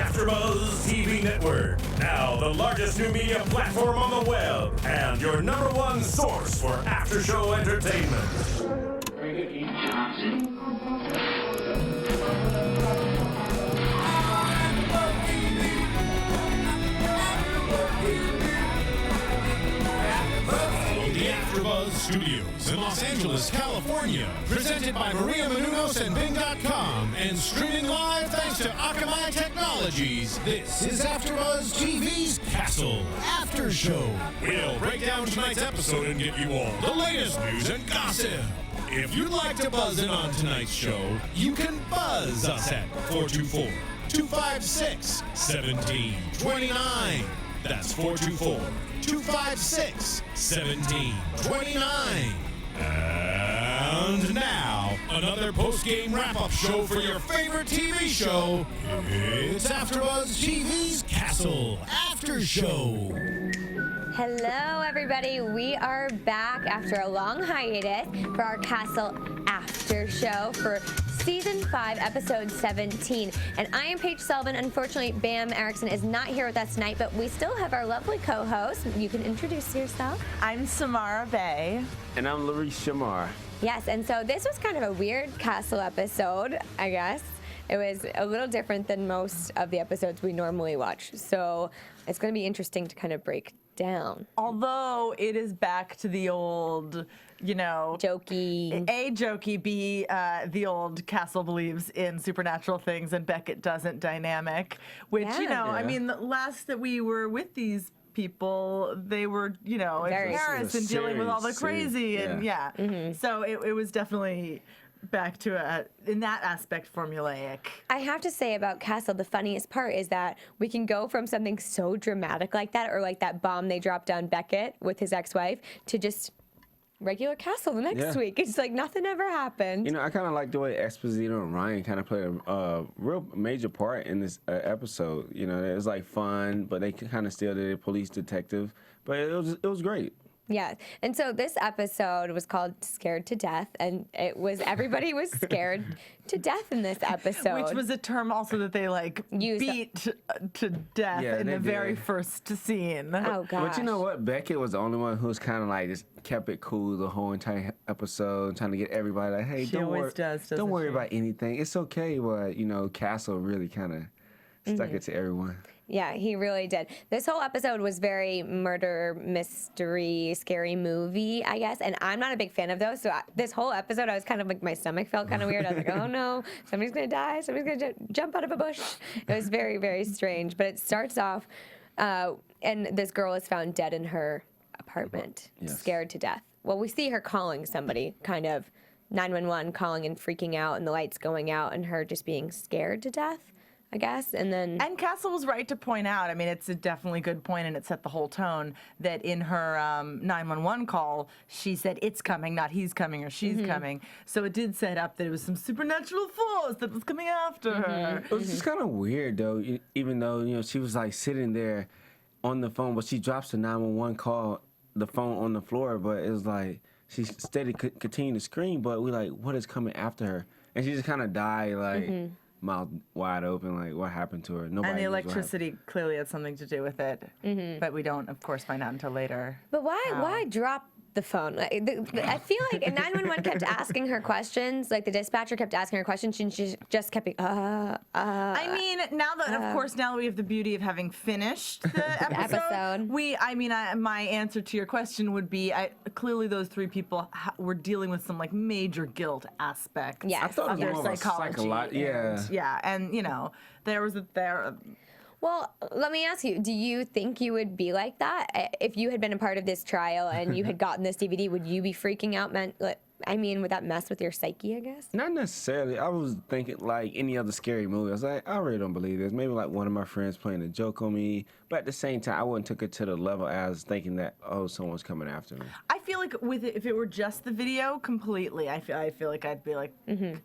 AFTERBUZZ TV Network. Now the largest new media platform on the web and your #1 source for after-show entertainment. AFTERBUZZ Studios in Los Angeles, California. Presented by Maria Menounos and Bing.com and streaming live thanks to Akamai Technologies. This is AFTERBUZZ TV's Castle After Show. We'll break down tonight's episode and give you all the latest news and gossip. If you'd like to buzz in on tonight's show, you can buzz us at 424-256-1729. That's 424-256-1729. And now, another post-game wrap-up show for your favorite TV show. It's AFTERBUZZ TV's Castle After Show. Hello, everybody. We are back after a long hiatus for our Castle After Show for Season 5, Episode 17. And I am Paige Sullivan. Unfortunately, Bam Erickson is not here with us tonight, but we still have our lovely co-host. You can introduce yourself. I'm Samara Bay. And I'm Larice Shamar. Yes, and so this was kind of a weird Castle episode, I guess. It was a little different than most of the episodes we normally watch. So it's going to be interesting to kind of break down. Although it is back to the old, jokey. A, jokey, B, the old Castle believes in supernatural things and Beckett doesn't dynamic, which, I mean, the last that we were with these people, they were, in Paris and dealing with all the crazy and So it was definitely back to in that aspect, formulaic. I have to say about Castle, the funniest part is that we can go from something so dramatic like that, or like that bomb they dropped on Beckett with his ex-wife, to just regular Castle the next week. It's like nothing ever happened. I kind of like the way Esposito and Ryan kind of played a real major part in this episode. It was like fun, but they kind of still did a police detective. But it was great. Yeah, and so this episode was called Scared to Death, and everybody was scared to death in this episode. Which was a term also that they beat to death in the very first scene. Oh, gosh. But you know what? Beckett was the only one who was kind of just kept it cool the whole entire episode, trying to get everybody like, hey, don't worry about anything. It's okay. But, Castle really kind of stuck it to everyone. Yeah, he really did. This whole episode was very murder, mystery, scary movie, I guess. And I'm not a big fan of those. So this whole episode, I was kind of like, my stomach felt kind of weird. I was like, oh no, somebody's going to die. Somebody's going to jump out of a bush. It was very, very strange. But it starts off, and this girl is found dead in her apartment, scared to death. Well, we see her calling somebody, kind of 911, calling and freaking out, and the lights going out, and her just being scared to death, I guess, and Castle was right to point out, I mean, it's a definitely good point, and it set the whole tone, that in her 911 call, she said, it's coming, not he's coming or she's coming. So it did set up that it was some supernatural force that was coming after her. It was just kind of weird, though, even though, she was, sitting there on the phone, but she drops the 911 call, the phone on the floor, but it was she steady continued to scream, but we what is coming after her? And she just kind of died, mouth wide open, what happened to her? Nobody. And the electricity clearly had something to do with it, but we don't, of course, find out until later. But why drop the phone? I feel like 911 kept asking her questions. The dispatcher kept asking her questions, and she just kept being, I mean, now that we have the beauty of having finished the episode, my answer to your question would be, clearly those three people were dealing with some major guilt aspect of their psychology. And there was Well, let me ask you, do you think you would be like that? If you had been a part of this trial and you had gotten this DVD, would you be freaking out? Would that mess with your psyche, I guess? Not necessarily. I was thinking any other scary movie. I was like, I really don't believe this. Maybe one of my friends playing a joke on me. But at the same time, I wouldn't took it to the level as thinking that, someone's coming after me. I feel like if it were just the video, completely, I feel like I'd be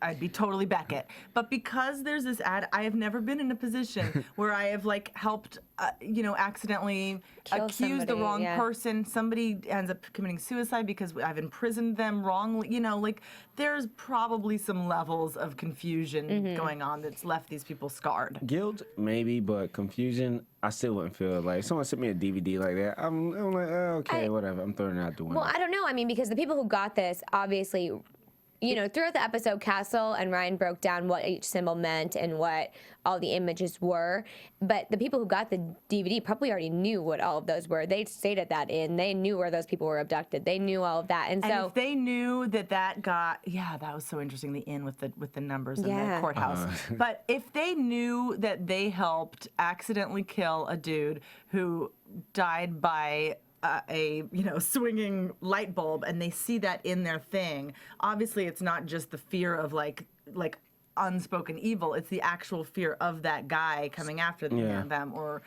I'd be totally Beckett. But because there's this ad, I have never been in a position where I have helped, accidentally accuse the wrong person. Somebody ends up committing suicide because I've imprisoned them wrongly. you know, like there's probably some levels of confusion going on that's left these people scarred. Guilt, maybe, but confusion, I still wouldn't feel like. If someone sent me a DVD like that, I'm like, oh, okay, whatever. I'm throwing it out the window. Well, I don't know. I mean, because the people who got this, obviously, you know, throughout the episode, Castle and Ryan broke down what each symbol meant and what all the images were. But the people who got the DVD probably already knew what all of those were. They stated that they knew where those people were abducted. They knew all of that. And so if they knew that got, that was so interesting, the inn with the numbers in the courthouse. But if they knew that they helped accidentally kill a dude who died by a swinging light bulb, and they see that in their thing, obviously it's not just the fear of like unspoken evil, it's the actual fear of that guy coming after them or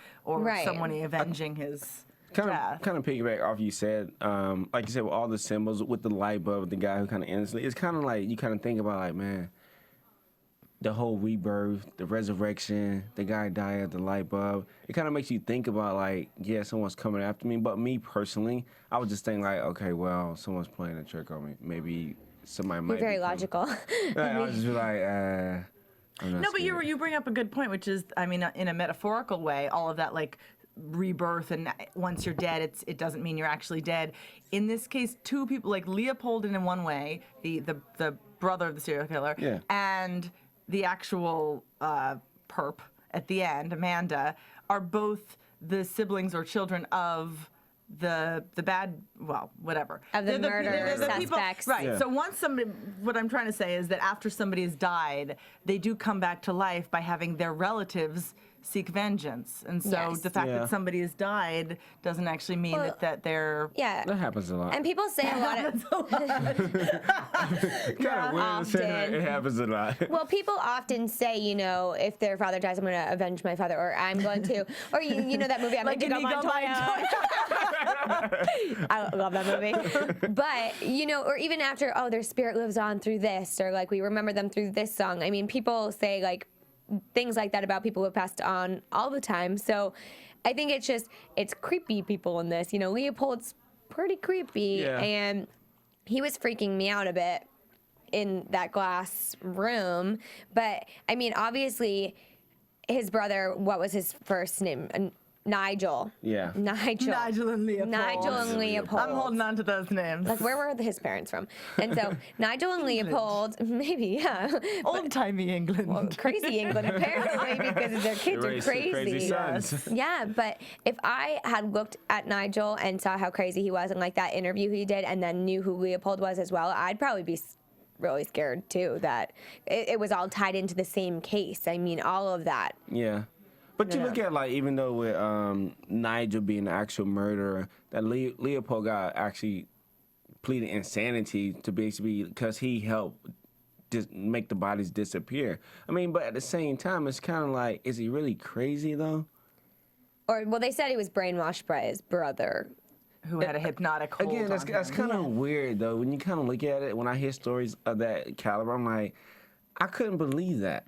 someone avenging his death. Kind of piggyback off you said, like you said, with all the symbols, with the light bulb, with the guy who kind of innocently, it's kind of like you kind of think about like, man, the whole rebirth, the resurrection, the guy died at the light bulb. It kind of makes you think about like, yeah, someone's coming after me. But me personally, I was just thinking like, okay, well, someone's playing a trick on me. Maybe somebody might. You're very logical. I was just like, I'm not no, but scared. you bring up a good point, which is, I mean, in a metaphorical way, all of that like rebirth, and once you're dead, it doesn't mean you're actually dead. In this case, two people, like Leopold in one way, the brother of the serial killer, and the actual perp at the end, Amanda, are both the siblings or children of the bad, well, whatever. Of the murder people, suspects. right. Yeah. So once somebody, what I'm trying to say is that after somebody has died, they do come back to life by having their relatives seek vengeance. And so the fact that somebody has died doesn't actually mean that they're... Yeah. That happens a lot. And people say a lot of... It happens a lot. Well, people often say, you know, if their father dies, I'm going to avenge my father, or I'm going to, or you know that movie, I'm Like going to go Montoya. I love that movie. But, you know, or even after, their spirit lives on through this, or like we remember them through this song. I mean, people say like things like that about people who have passed on all the time. So I think it's creepy people in this. You know, Leopold's pretty creepy, and he was freaking me out a bit in that glass room. But I mean, obviously, his brother, what was his first name? Nigel. Yeah. Nigel and Leopold. Nigel and Leopold. I'm holding on to those names. Like, where were his parents from? And so Nigel and Leopold, maybe, Old-timey England. Well, crazy England, apparently, because their kids are crazy. Crazy sons. Yeah, but if I had looked at Nigel and saw how crazy he was and like that interview he did and then knew who Leopold was as well, I'd probably be really scared, too, that it was all tied into the same case. I mean, all of that. Yeah. But you look at, like, even though with Nigel being the actual murderer, that Leopold got actually pleaded insanity to basically, because he helped just make the bodies disappear. I mean, but at the same time, it's kind of like, is he really crazy, though? Or, well, they said he was brainwashed by his brother. Who had a hypnotic hold Again, on that's him. kind of weird, though. When you kind of look at it, when I hear stories of that caliber, I'm like, I couldn't believe that.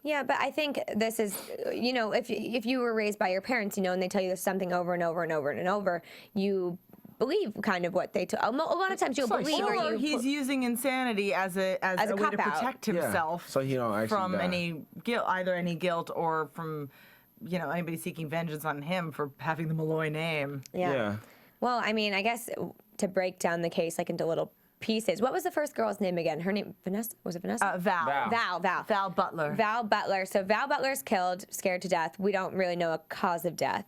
Yeah, but I think this is, you know, if you were raised by your parents, you know, and they tell you something over and over and over and over, you believe kind of what they tell. A lot of times you'll believe, or he's using insanity as a way to cop-out. protect himself So he don't actually from die. any guilt, either any guilt or from, you know, anybody seeking vengeance on him for having the Malloy name. Yeah. Well, I mean, I guess to break down the case like into little pieces. What was the first girl's name again? Her name, Vanessa? Was it Vanessa? Val. Val Butler. Val Butler. So Val Butler's killed, scared to death. We don't really know a cause of death,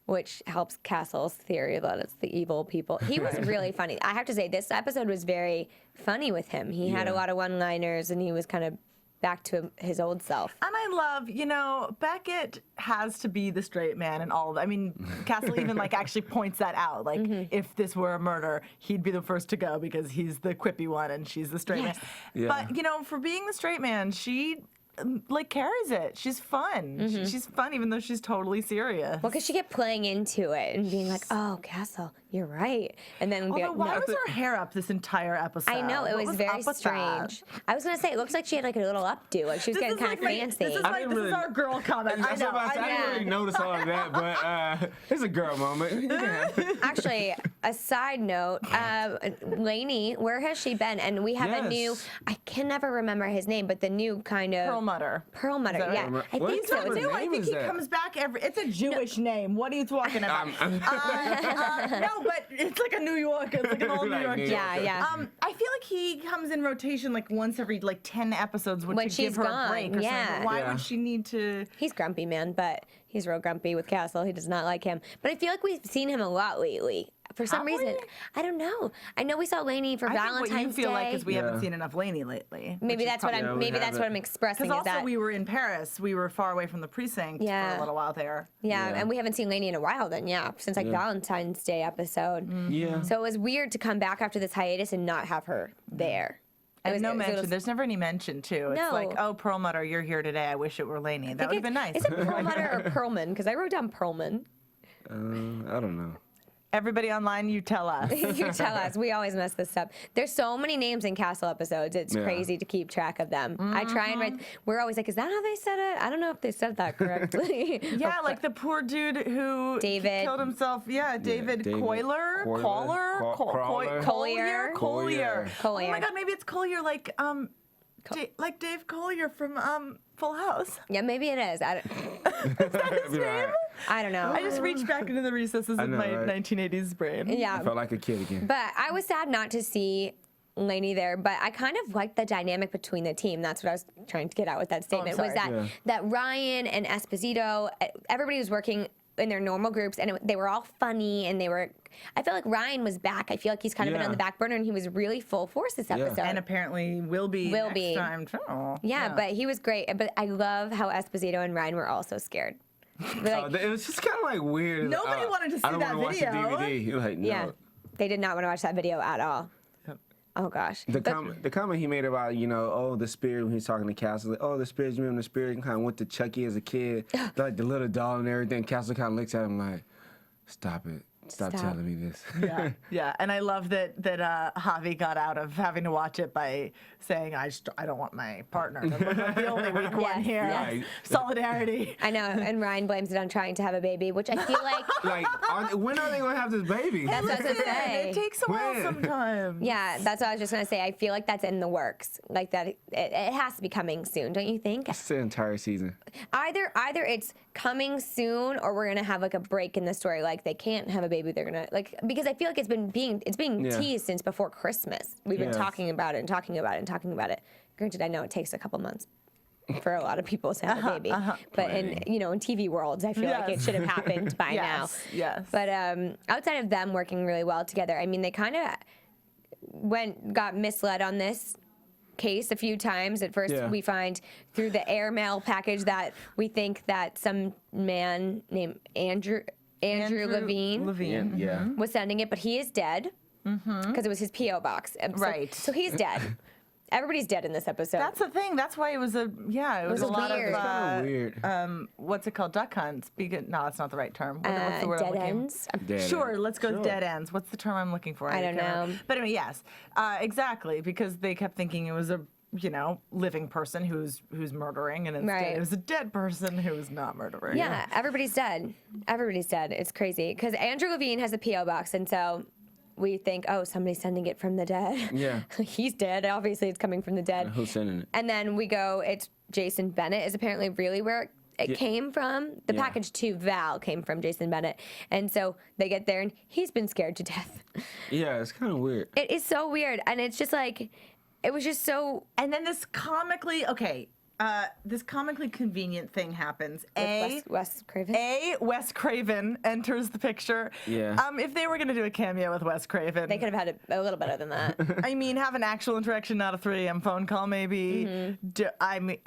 which helps Castle's theory that it's the evil people. He was really funny. I have to say, this episode was very funny with him. He had a lot of one-liners, and he was kind of back to his old self. And I love, you know, Beckett has to be the straight man in all of it. I mean, Castle even like actually points that out. Like, if this were a murder, he'd be the first to go because he's the quippy one and she's the straight man. Yeah. But, you know, for being the straight man, she like carries it. She's fun. She's fun even though she's totally serious. Well, because she kept playing into it and being like, oh, Castle, You're right. And then be Although, like, why no. was her hair up this entire episode? I know, it What was very up with that? strange. I was going to say, it looks like she had like a little updo. Like she was getting kind of fancy. This is, I didn't this is really- our girl comment. I That's know. what I didn't really notice all of that, but it's a girl moment. You can have it. Actually, a side note, Lainey, where has she been? And we have a new, Yes. I can never remember his name, but the new kind of... Perlmutter. Perlmutter, that yeah. right? I What think type so. of I name think is he that? comes back it's a Jewish name. What are you talking about? No, but it's like a New York. It's like an old New Like York. New Yeah, York. yeah. I feel like he comes in rotation like once every 10 episodes When to give she's her gone, a break or yeah. something. Why Yeah. would she need to? He's grumpy, man, but he's real grumpy with Castle. He does not like him. But I feel like we've seen him a lot lately. For some Have reason. we? I don't know. I know we saw Lainey for I think Valentine's what you feel Day. like is we Yeah. haven't seen enough Lainey lately. Maybe that's what Yeah, I'm. we Maybe that's what haven't. I'm expressing. Because Is also that we were in Paris. We were far away from the precinct for Yeah. a little while there. yeah, Yeah. and we haven't seen Lainey in a while. Then since like Yeah. Valentine's Day episode. Yeah. So it was weird to come back after this hiatus and not have her there. It And was- no it was- mention. There's never any mention too. It's No. like, oh, Perlmutter, you're here today. I wish it were Lainey. That would have been nice. Is it Perlmutter or Perlman? Because I wrote down Perlman. I don't know. Everybody online, you tell us. You tell us. We always mess this up. There's so many names in Castle episodes. It's Yeah. crazy to keep track of them. I try and write. We're always like, is that how they said it? I don't know if they said that correctly. Yeah, like the poor dude who David. killed himself. Yeah, David David Coiler, Coiler, Collier, Crawler. Collier. Collier. Oh my God, maybe it's Collier, like like Dave Collier from Full House. Yeah, maybe it is. Is that his Be name? right. I don't know. I just reached back into the recesses I of know, my right? 1980s brain. I Yeah, felt like a kid again. but I was sad not to see Lainey there, but I kind of liked the dynamic between the team. That's what I was trying to get out with that statement. Was sorry. that Yeah. that Ryan and Esposito, everybody was working in their normal groups, and they were all funny, and they were. I feel like Ryan was back. I feel like he's kind of been Yeah. on the back burner, and he was really full force this episode. And apparently will be Will next be. time too. Yeah, but he was great. But I love how Esposito and Ryan were also scared. They're like, It was just kind of like weird. Nobody wanted to see I don't that wanna watch the video. DVD. You're like, no. yeah, they did not want to watch that video at all. Oh gosh. The comment he made about, oh, the spirit when he's talking to Castle, like, oh, the spirit, you remember the spirit, kind of went to Chucky as a kid, like the little doll and everything. Castle kind of looks at him like, stop it. Stop telling me this. Yeah, yeah, and I love that Javi got out of having to watch it by saying, I don't want my partner to look like the only weak one Yes, here. yes. Solidarity. I know, and Ryan blames it on trying to have a baby, which I feel like. Like, when are they going to have this baby? That's what I was gonna say. It takes a while When? sometimes. Yeah, that's what I was just gonna say. I feel like that's in the works. Like that, it has to be coming soon, don't you think? It's the entire season. Either it's coming soon, or we're gonna have like a break in the story. Like they can't have a baby. They're gonna because I feel like it's being Yeah. teased since before Christmas. We've been Yeah. talking about it and talking about it and talking about it. Granted, I know it takes a couple months for a lot of people to have a baby, but in TV worlds, I feel like it Yes. should have happened by now. Yes. But outside of them working really well together, I mean, they kind of got misled on this case a few times. At first, Yeah. we find through the airmail package that we think that some man named Andrew Levine Yeah. was sending it, but he is dead because it was his P.O. box. Right. So he's dead. Everybody's dead in this episode. That's the thing. That's why it was it was a lot weird. of It's kinda weird. what's it called? Duck hunts. No, that's not the right term. What's the word I'm dead looking? ends. Dead Sure, end. let's go Sure. dead ends. What's the term I'm looking for? I don't can't remember. know. But anyway, yes, exactly, because they kept thinking it was a living person who's murdering, and instead Right. it was a dead person who was not murdering. Yeah, everybody's dead. Everybody's dead. It's crazy because Andrew Levine has a P.O. box, and so we think, oh, somebody's sending it from the dead. Yeah. He's dead. Obviously, it's coming from the dead. Who's sending it? And then we go, it's Jason Bennett is apparently really where it came from. The Yeah. package to Val came from Jason Bennett. And so they get there, and he's been scared to death. Yeah, it's kind of weird. It is so weird. And it's just like, it was just so. And then this comically convenient thing happens. Wes Craven. Wes Craven enters the picture. Yeah. If they were going to do a cameo with Wes Craven, They could have had it a little better than that. I mean, have an actual interaction, not a 3 a.m. phone call, maybe. I mean,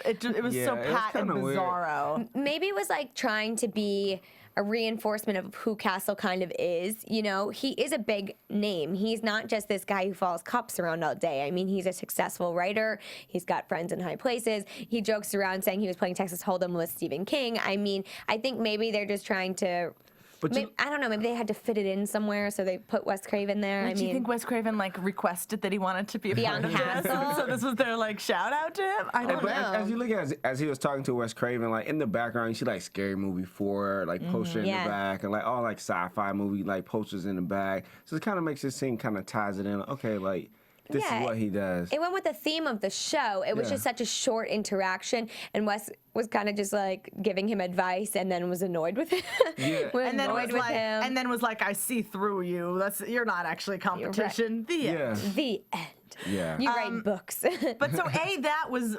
it was Yeah, so it was pat and kinda weird. bizarro. Maybe it was like trying to be a reinforcement of who Castle kind of is. He is a big name. He's not just this guy who follows cops around all day. I mean, he's a successful writer. He's got friends in high places. He jokes around saying he was playing Texas Hold'em with Stephen King. I mean, I think maybe they're just trying to But I don't know. Maybe they had to fit it in somewhere, so they put Wes Craven there. Do you think Wes Craven like requested that he wanted to be on this? Castle? So this was their like shout out to him? I don't But know. as you look at as he was talking to Wes Craven, like in the background, you see like Scary Movie 4, like poster in Yeah. the back, and like all like sci-fi movie like posters in the back. So it kind of makes it seem, kind of ties it in. Okay, like this is what he does. It went with the theme of the show. It was Yeah. just such a short interaction, and Wes was kind of just like giving him advice, and then was annoyed with it. Yeah. was And then annoyed was with like, him. and then was like, I see through you. You're not actually competition. The end. Yeah. The end. Yeah. You write books. But so A, that was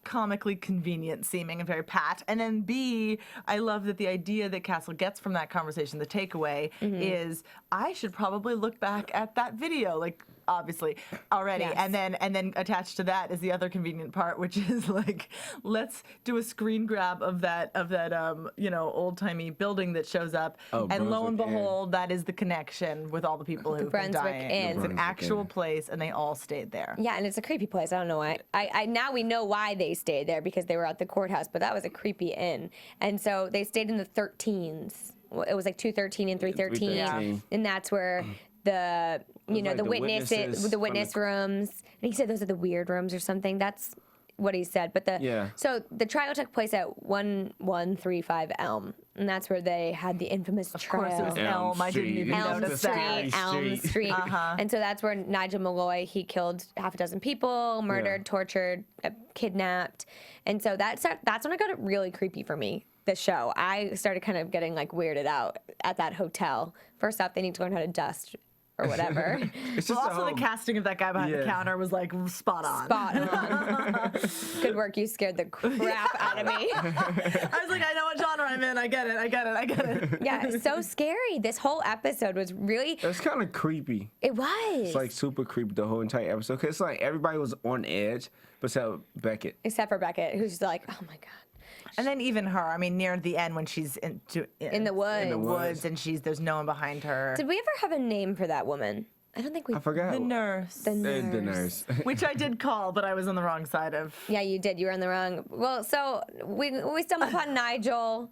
comically convenient seeming and very pat. And then B, I love that the idea that Castle gets from that conversation, the takeaway is I should probably look back at that video, like obviously already. Yes. And then attached to that is the other convenient part, which is like, let's do a screen grab of that old-timey building that shows up. Oh, and lo and Brunswick Inn. behold, that is the connection with all the people who've been Brunswick dying. Inn. It's an Brunswick actual Inn. place, and they all stayed there. Yeah, and it's a creepy place. I don't know why. I now we know why they stayed there, because they were at the courthouse, but that was a creepy inn. And so they stayed in the 13s. It was like 213 and 313. 313. And that's where the like the the witnesses, the from witness the- rooms. And he said those are the weird rooms or something. That's what he said. But so the trial took place at 1135 Elm, and that's where they had the infamous Of trial. course, it was Elm. I didn't Street. even Elm notice Street, that. Elm Street. Street. And so that's where Nigel Malloy, he killed half a dozen people, murdered, tortured, kidnapped. And so that's when it got really creepy for me, the show. I started kind of getting like weirded out at that hotel. First off, they need to learn how to dust or whatever. It's Well, just also a the whole- casting of that guy behind the Yeah. counter was like spot on. Spot on. Good work. You scared the crap out of me. I was like, I know what genre I'm in. I get it. Yeah, so scary. This whole episode was really, It's kind of creepy. it was. It's like super creepy the whole entire episode. 'Cause it's like everybody was on edge, except Beckett. Except for Beckett, who's like, oh my God. And then even her, I mean, near the end when she's in the woods. in the woods, and there's no one behind her. Did we ever have a name for that woman? I don't think we I forgot. The nurse, The nurse. The nurse. which I did call, but I was on the wrong side of. Yeah, you did. You were on the wrong. Well, so we stumbled upon Nigel,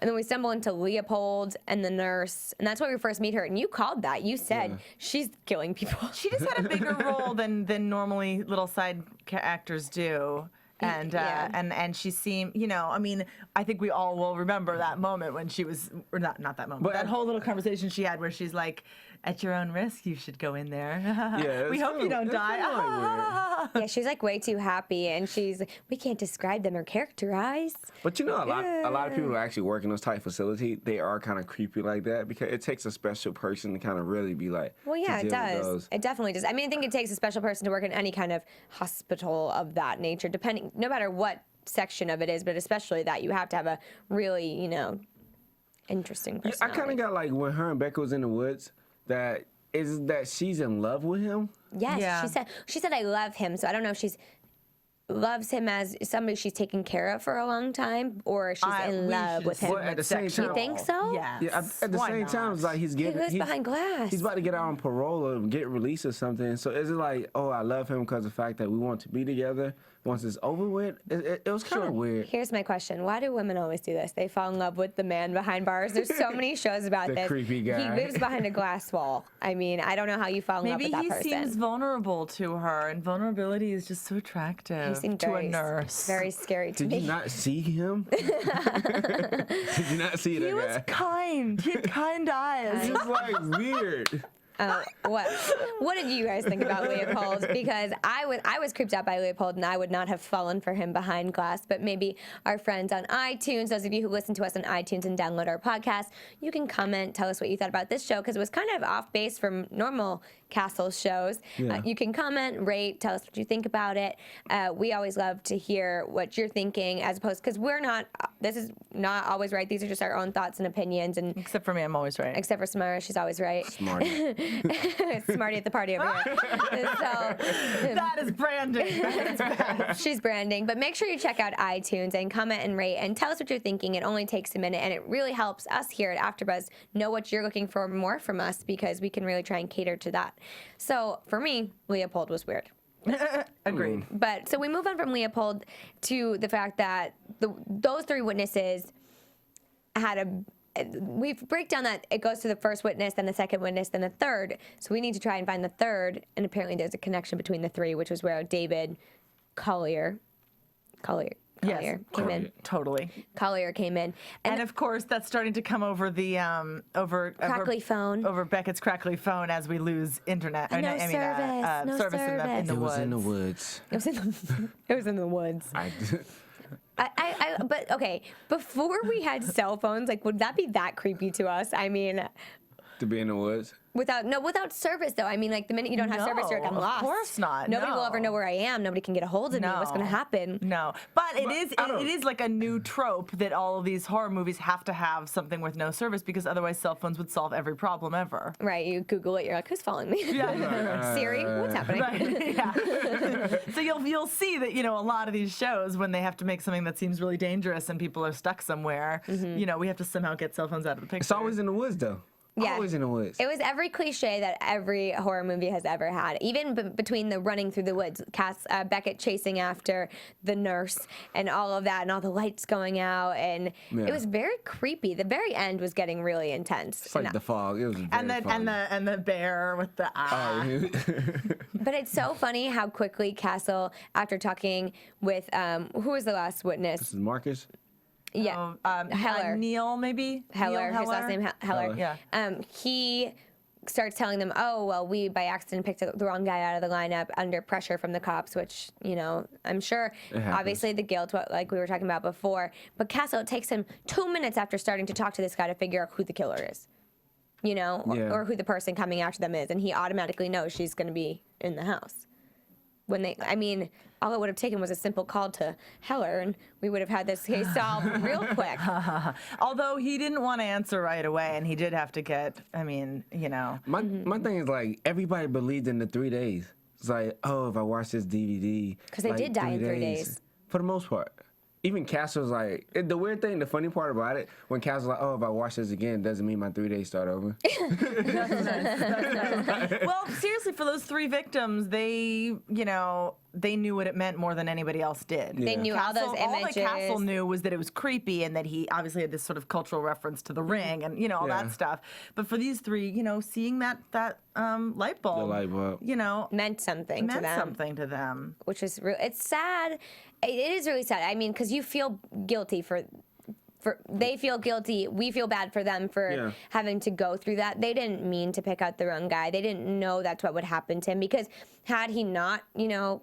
and then we stumbled into Leopold and the nurse, and that's where we first meet her. And you called that. You said she's killing people. She just had a bigger role than normally little side actors do. And Yeah. and she seemed, I mean, I think we all will remember that moment when she was, or not that moment, But- that whole little conversation she had where she's like, at your own risk, you should go in there. Yeah, we it's hope you kinda- don't it's die. kinda like weird. Yeah, she's like way too happy, and she's like, we can't describe them or characterize. But you know, a lot of people who actually work in those type facilities, they are kind of creepy like that because it takes a special person to kind of really be like. Well, yeah, to it deal with does. those. It definitely does. I mean, I think it takes a special person to work in any kind of hospital of that nature, depending, no matter what section of it is, but especially that you have to have a really, interesting I personality. kind of got like when her and Becca was in the woods that she's in love with him. Yes, Yeah. she said I love him. So I don't know if she's loves him as somebody she's taken care of for a long time, or she's in love with him. Well, at the same time- You think so? Yes. Yeah, at the Why same not? time, it's like he's getting lives behind glass. He's about to get out on parole or get released or something. So is it like, oh, I love him because of the fact that we want to be together once it's over with? It was kind of weird. Here's my question. Why do women always do this? They fall in love with the man behind bars. There's so many shows about The this. creepy guy. He lives behind a glass wall. I mean, I don't know how you fall in love Maybe with that he person. seems vulnerable to her, and vulnerability is just so attractive He seemed to very, a nurse. very scary to Did me. you not see him? Did you not see that He was guy? kind. He had kind eyes. It's like weird. What did you guys think about Leopold? Because I was creeped out by Leopold, and I would not have fallen for him behind glass. But maybe our friends on iTunes, those of you who listen to us on iTunes and download our podcast, you can comment, tell us what you thought about this show, because it was kind of off base from normal Castle shows. Yeah. You can comment, rate, tell us what you think about it. We always love to hear what you're thinking, as opposed, because this is not always right. These are just our own thoughts and opinions, and Except for me, I'm always right. except for Samara, she's always right. Smarty. Smarty at the party over here. That is branding. That is bad. She's branding. But make sure you check out iTunes and comment and rate and tell us what you're thinking. It only takes a minute, and it really helps us here at AfterBuzz know what you're looking for more from us, because we can really try and cater to that. So for me, Leopold was weird. Agreed. But so we move on from Leopold to the fact that those three witnesses had we break down that it goes to the first witness, then the second witness, then the third. So we need to try and find the third. And apparently there's a connection between the three, which was where David Collier came in. Totally. Collier came in. And of course, that's starting to come over the Crackly phone. Over Beckett's crackly phone as we lose internet. No service in the It was woods. in the woods. It was in the woods. But okay, before we had cell phones, like, would that be that creepy to us? I mean, To be in the woods. without service though. I mean, like, the minute you don't have service, you're like, I'm lost. Of course not. Nobody will no. ever know where I am. Nobody can get a hold of me. What's going to happen? No, but it is like a new trope that all of these horror movies have to have something with no service because otherwise cell phones would solve every problem ever. Right? You Google it. You're like, who's following me? Yeah. Siri, what's happening? Right. Yeah. So you'll see that a lot of these shows when they have to make something that seems really dangerous and people are stuck somewhere, we have to somehow get cell phones out of the picture. It's always in the woods, though. Yeah. Always in the woods. It was every cliche that every horror movie has ever had, even between the running through the woods, Beckett chasing after the nurse and all of that and all the lights going out. And it was very creepy. The very end was getting really intense. It's like the fog. It was very and foggy. the bear with the But it's so funny how quickly Castle, after talking with, who was the last witness? This is Marcus. Yeah, Heller. Neil, maybe? Heller, Neil his last name Heller. Yeah. He starts telling them, oh, well, we by accident picked the wrong guy out of the lineup under pressure from the cops, which, I'm sure, obviously the guilt, like we were talking about before. But Castle, it takes him 2 minutes after starting to talk to this guy to figure out who the killer is, or who the person coming after them is. And he automatically knows she's going to be in the house. All it would have taken was a simple call to Heller, and we would have had this case solved real quick. Although he didn't want to answer right away, and he did have to get, My thing is, like, everybody believed in the 3 days. It's like, oh, if I watch this DVD. Because they did die in 3 days. For the most part. Even Castle's like, the weird thing, the funny part about it, when Castle's like, oh, if I watch this again, doesn't mean my 3 days start over. Well, seriously, for those 3 victims, they knew what it meant more than anybody else did. They knew all those images. All that Castle knew was that it was creepy and that he obviously had this sort of cultural reference to the ring and, all that stuff. But for these 3, seeing that light bulb, The light bulb. Meant something to them. Which is real. It's sad. It is really sad. Because you feel guilty for they feel guilty. We feel bad for them for having to go through that. They didn't mean to pick out the wrong guy. They didn't know that's what would happen to him because had he not,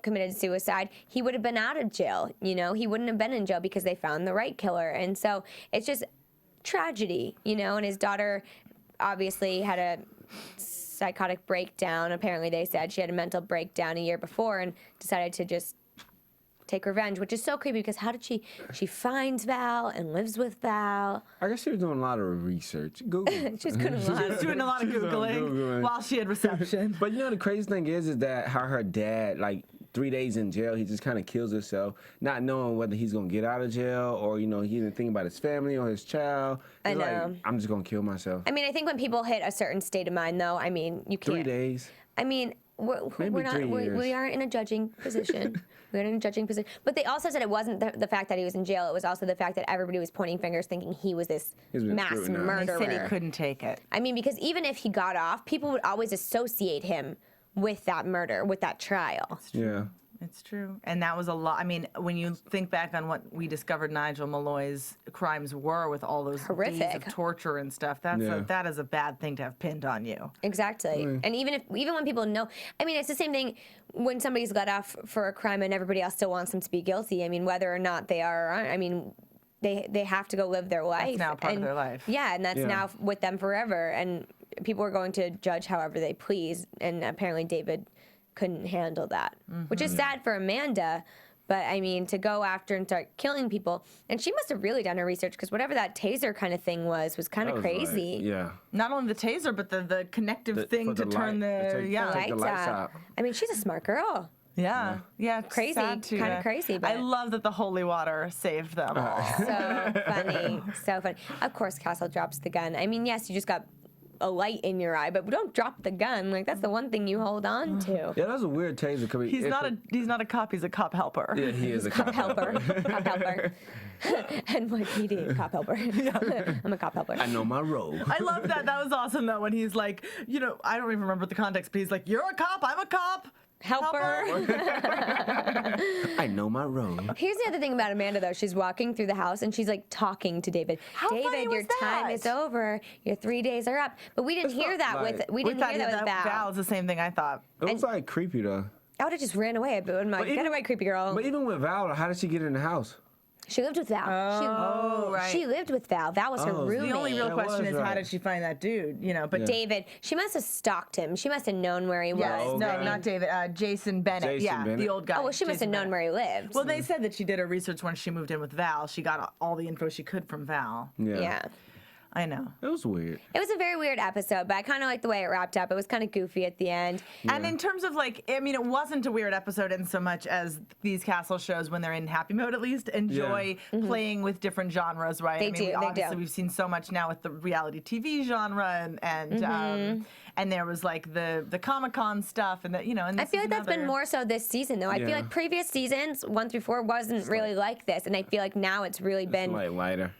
committed suicide, he would have been out of jail. He wouldn't have been in jail because they found the right killer. And so it's just tragedy, and his daughter obviously had a psychotic breakdown. Apparently they said she had a mental breakdown a year before and decided to just take revenge, which is so creepy because how did she finds Val and lives with Val. I guess she was doing a lot of research. Google. She was Doing a lot of Googling while she had reception. But the crazy thing is that how her dad, like 3 days in jail, he just kind of kills himself, not knowing whether he's going to get out of jail or, he didn't think about his family or his child. I know. Like, I'm just going to kill myself. I think when people hit a certain state of mind, though, you can't. 3 days. We're not. 3 years. We aren't in a judging position. We're in a judging position. But they also said it wasn't the fact that he was in jail. It was also the fact that everybody was pointing fingers, thinking he was this mass murderer. They said he couldn't take it. Because even if he got off, people would always associate him with that murder, with that trial. Yeah. It's true. And that was a lot. When you think back on what we discovered Nigel Malloy's crimes were with all those days of torture and stuff, that is a bad thing to have pinned on you. Exactly. And even when people know, it's the same thing when somebody's let off for a crime and everybody else still wants them to be guilty. Whether or not they are or aren't, they have to go live their life. That's now part of their life. Yeah, and that's now with them forever. And people are going to judge however they please. And apparently David couldn't handle that, which is sad for Amanda. But to go after and start killing people, and she must have really done her research because whatever that taser kind of thing was kind of crazy. Yeah. Not only the taser, but the connective thing to turn the lights out. She's a smart girl. Yeah. Crazy, kind of crazy. But I love that the holy water saved them all. So funny, so funny. Of course, Castle drops the gun. Yes, you just got a light in your eye, but don't drop the gun. That's the one thing you hold on to. Yeah, that's a weird taser. He's not a cop. He's a cop helper. Yeah, he is a cop helper. Cop helper. NYPD, cop helper. I'm a cop helper. I know my role. I love that. That was awesome, though, when he's like, I don't even remember the context, but he's like, you're a cop, I'm a cop. Helper. I know my role. Here's the other thing about Amanda, though. She's walking through the house and she's like talking to David. How funny David, your was time that? is over. Your 3 days are up. But we didn't hear that with Val. Val is the same thing I thought. It was like creepy though. I would have just ran away. But I'm like, get away, creepy girl. But even with Val, how did she get in the house? She lived with Val. Right. She lived with Val. Val was her roommate. The only real That question was is how right. did she find that dude? But David, she must have stalked him. She must have known where he was. Yes, Oh, no, okay. not David. Jason Bennett. Jason Bennett. The old guy. Oh, well, she must have Jason known Bennett. where he lived. Well, they said that she did her research when she moved in with Val. She got all the info she could from Val. Yeah. I know. It was weird. It was a very weird episode, but I kind of liked the way it wrapped up. It was kind of goofy at the end. And in terms of it wasn't a weird episode in so much as these Castle shows, when they're in happy mode at least, enjoy playing with different genres, right? They We've seen so much now with the reality TV genre, and there was like the Comic-Con stuff, and that and I feel like that's been more so this season, though. I feel like previous seasons, 1 through 4, wasn't really like this, and I feel like now it's really been Like lighter.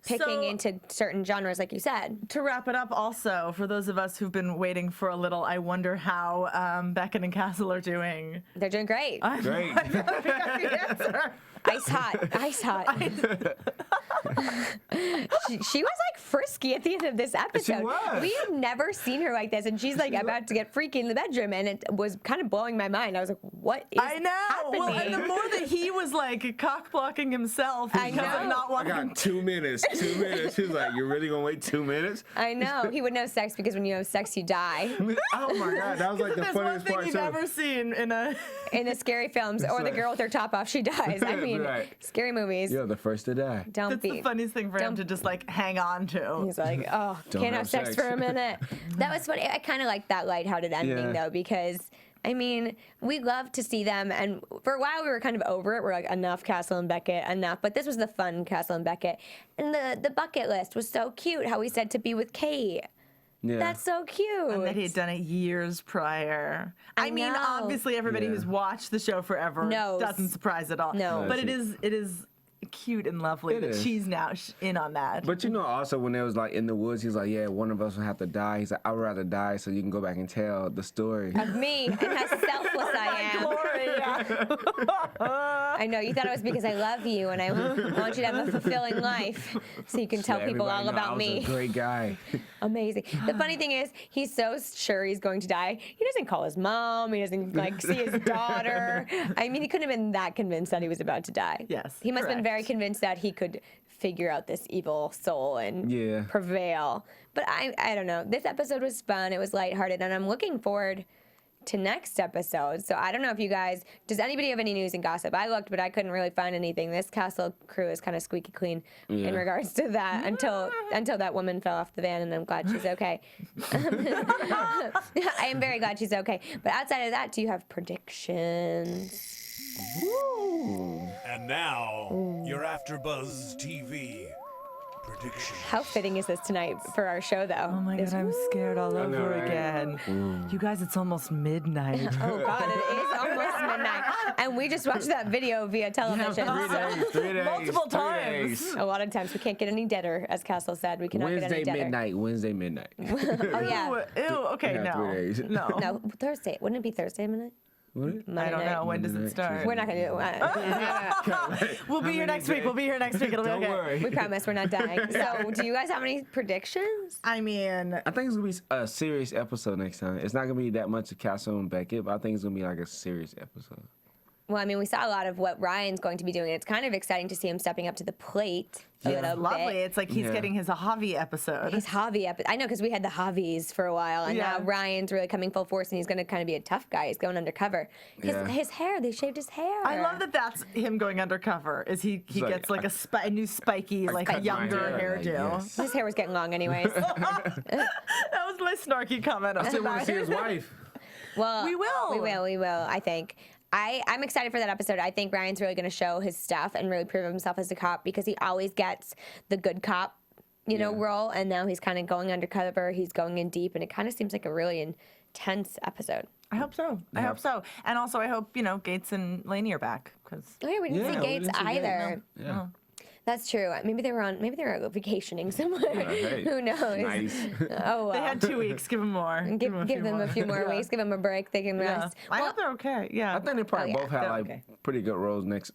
picking into certain genres, like you said. To wrap it up, also, for those of us who've been waiting for a little, I wonder how Beckett and Castle are doing. They're doing great. Great. I got the answer. Ice hot. Ice hot. she was like frisky at the end of this episode. She was. We had never seen her like this, and she's like about to get freaky in the bedroom, and it was kind of blowing my mind. I was like, what is I know. happening? Well, and the more that he was like cock blocking himself because of not I wanting got 2 minutes. 2 minutes. She's like, you're really gonna wait 2 minutes? I know. He would know sex because when you have sex, you die. Oh my god, that was like the There's one funniest thing part you've too. ever seen in a. In the scary films, or the like- girl with her top off, she dies. I mean, Right. scary movies. You're the first to die. Don't That's be. the funniest thing for him don't- to just like hang on to. He's like, oh, Don't can't have have sex sex. for a minute. That was funny. I kind of like that lighthearted ending, Yeah. though, because, I mean, we love to see them, and for a while we were kind of over it. We're like, enough Castle and Beckett, enough. But this was the fun Castle and Beckett. And the bucket list was so cute, how he said to be with Kate. Yeah. That's so cute. And that he had done it years prior. I mean, know. obviously, everybody Yeah. who's watched the show forever Knows. doesn't surprise at all. No. But it is cute and lovely It that is. she's now in on that. But also when they was like in the woods, he's like, yeah, one of us will have to die. He's like, I would rather die so you can go back and tell the story. Of me and how selfless I am. I know, you thought it was because I love you and I want you to have a fulfilling life so you can tell Let people everybody all know I about was me. a great guy. Amazing. The funny thing is, he's so sure he's going to die. He doesn't call his mom. He doesn't like see his daughter. I mean, he couldn't have been that convinced that he was about to die. Yes, He must have been correct. very convinced that he could figure out this evil soul and Yeah. prevail. But I don't know. This episode was fun. It was lighthearted, and I'm looking forward to next episode. So I don't know if you guys, does anybody have any news and gossip? I looked, but I couldn't really find anything. This Castle crew is kind of squeaky clean in regards to that until that woman fell off the van, and I'm glad she's okay. I am very glad she's okay. But outside of that, do you have predictions? And now, your AfterBuzz TV prediction. How fitting is this tonight for our show, though? Oh my God, I'm scared all know, over right? again. You guys, it's almost midnight. Oh God, it is almost midnight, and we just watched that video via television. 3 days. 3 days. Multiple 3 times. days. A lot of times we can't get any deader, as Castle said. We cannot get Wednesday any deader. midnight. Wednesday midnight. Oh yeah. Ew, okay, Yeah, no. 3 days. No. No, Thursday. Wouldn't it be Thursday midnight? Would it? I don't know. When does it Midnight, start? We're not gonna do it. We'll be here next week. We'll be here next week. It'll be Don't okay. worry. We promise we're not dying. So, do you guys have any predictions? I mean, I think it's gonna be a serious episode next time. It's not gonna be that much of Castle and Beckett, but I think it's gonna be like a serious episode. Well, I mean, we saw a lot of what Ryan's going to be doing. It's kind of exciting to see him stepping up to the plate a it's little lovely. bit. It's like he's Yeah. getting his Javi episode. His hobby I know, because we had the hobbies for a while, and Yeah. now Ryan's really coming full force, and he's going to kind of be a tough guy. He's going undercover. Yeah. His hair, they shaved his hair. I love that that's him going undercover. Is he like, gets like a new spiky, like a cut my younger hair, hairdo. like, yes. His hair was getting long, anyways. That was my snarky comment. I still want to see his wife. Well, We will. We will, I think. I'm excited for that episode. I think Ryan's really going to show his stuff and really prove himself as a cop, because he always gets the good cop, role, and now he's kind of going undercover. He's going in deep, and it kind of seems like a really intense episode. I hope so. I hope so. And also, I hope Gates and Lainey are back because Oh, yeah, we didn't Yeah, see we Gates didn't see Gates, either. Yeah. That's true. Maybe they were vacationing somewhere. Hey, Who knows? Nice. Oh, well. They had 2 weeks. Give them more. Give them a few more weeks. Give them a break. They can Yeah. rest. I hope they're okay. Yeah. I think they probably Oh, yeah. both have They're like okay. pretty good roles next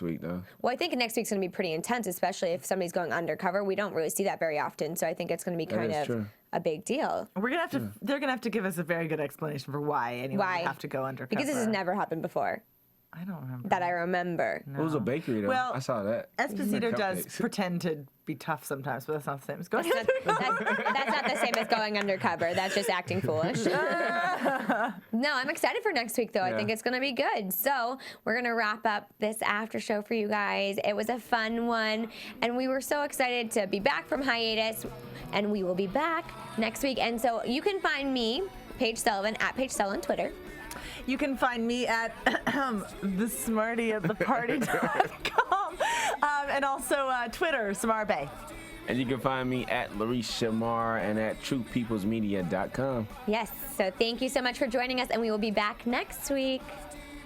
week though. Well, I think next week's going to be pretty intense, especially if somebody's going undercover. We don't really see that very often, so I think it's going to be kind is of true. a big deal. We're gonna have to. They're gonna have to give us a very good explanation for why anyone Why? would have to go undercover. Because this has never happened before I don't remember. that I remember. It was a bakery though. Well, I saw that. Esposito does Cupcakes. pretend to be tough sometimes, but that's not the same as going. That's not the same as going undercover. That's just acting foolish. No, I'm excited for next week, though. I Yeah. think it's going to be good. So we're going to wrap up this after show for you guys. It was a fun one, and we were so excited to be back from hiatus, and we will be back next week. And so you can find me, Paige Sullivan, at Paige Sullivan on Twitter. You can find me at thesmartyattheparty.com and also Twitter, Samara Bay. And you can find me at Larice Shamar and at truthpeoplesmedia.com. Yes, so thank you so much for joining us, and we will be back next week.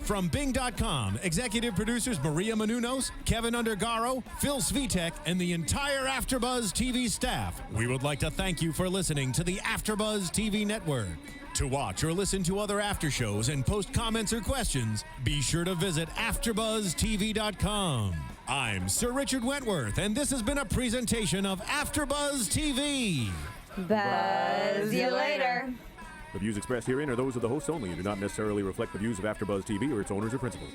From Bing.com, executive producers Maria Menounos, Kevin Undergaro, Phil Svitek, and the entire AfterBuzz TV staff, we would like to thank you for listening to the AfterBuzz TV network. To watch or listen to other after shows and post comments or questions, be sure to visit AfterBuzzTV.com. I'm Sir Richard Wentworth, and this has been a presentation of AfterBuzz TV. Buzz you later. The views expressed herein are those of the hosts only and do not necessarily reflect the views of AfterBuzz TV or its owners or principals.